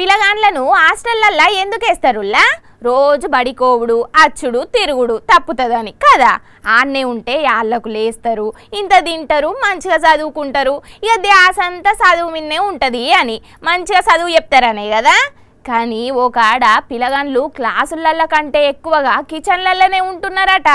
పిల్లగాండ్లను హాస్టల్లల్లా ఎందుకేస్తారుల్లా రోజు బడికోవుడు అచ్చుడు తిరుగుడు తప్పుతుందని కదా. ఆన్నే ఉంటే యాళ్ళకు లేస్తారు, ఇంత తింటారు, మంచిగా చదువుకుంటారు. ఇక ధ్యాస అంతా చదువు మిన్నే ఉంటుంది అని మంచిగా చదువు చెప్తారనే కదా. కానీ ఒక పిల్లగాండ్లు క్లాసులల్ల కంటే ఎక్కువగా కిచెన్లలోనే ఉంటున్నారట.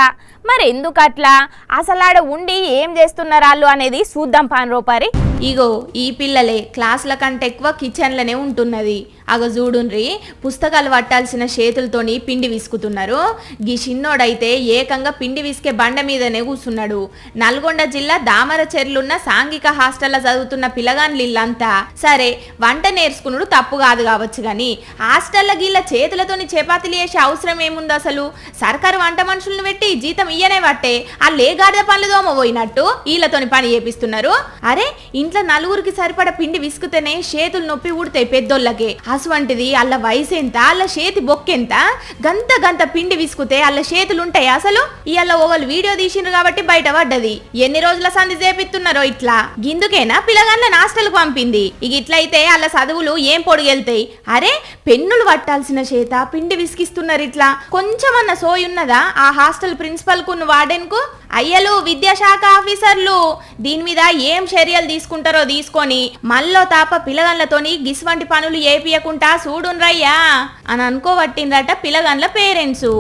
మరి ఎందుకు అట్లా, అసలు ఆడ ఉండి ఏం చేస్తున్నారు వాళ్ళు అనేది చూద్దాం పాన్రోపారి. ఇగో ఈ పిల్లలే క్లాసుల కంటే ఎక్కువ కిచెన్లనే ఉంటున్నది. అగో చూడుండ్రి, పుస్తకాలు పట్టాల్సిన చేతులతోని పిండి విసుకుతున్నారు. గీ చిన్నోడైతే ఏకంగా పిండి విసికే బండ మీదనే కూర్చున్నాడు. నల్గొండ జిల్లా దామరచెర్లున్న సాంఘిక హాస్టల్లో చదువుతున్న పిల్లగాండ్లు ఇల్లంతా. సరే వంట నేర్చుకున్నాడు తప్పు కాదు కావచ్చు, కానీ హాస్టల్లో గీళ్ళ చేతులతోని చపాతీలు చేసే అవసరం ఏముంది అసలు? సర్కారు వంట మనుషులను పెట్టి జీతం ఇయ్యనే పట్టే వాళ్ళు ఏ గాడిద పనులు దోమపోయినట్టు వీళ్ళతోని పని చేపిస్తున్నారు. అరే ఇంట్లో నలుగురికి సరిపడా పిండి విసుకుతేనే చేతులు నొప్పి ఊడతాయి పెద్దోళ్ళకే. అటువంటిది అల్ల వయసు ఎంత, అల్ల చేతి బొక్కెంత, గంత పిండి విసుకుతే అల్ల చేతులు ఉంటాయి అసలు? ఇవాళ ఒకళ్ళు వీడియో తీసిండ్రు కాబట్టి బయట పడ్డది. ఎన్ని రోజుల సంధి చేపిస్తున్నారో ఇట్లా. గిందుకేనా పిల్లగాళ్ళ హాస్టల్కు పంపింది. ఇక ఇట్లయితే అల్ల చదువులు ఏం పొడిగెళ్తాయి? అరే పెన్నులు పట్టాల్సిన చేత పిండి విసికిస్తున్నారు. ఇట్లా కొంచెమన్న సోయున్నదా ఆ హాస్టల్ ప్రిన్సిపల్ కు వార్డెన్ కు? అయ్యలు విద్యాశాఖ ఆఫీసర్లు దీని మీద ఏం చర్యలు తీసుకుంటారో తీసుకొని మళ్ళీ తాప పిల్లగాళ్ళతోని గిస్వంటి పనులు ఏపియకుండా చూడుండ్రయ్యా అని అనుకోబట్టిండ్రట పిల్లగాళ్ళ పేరెంట్స్.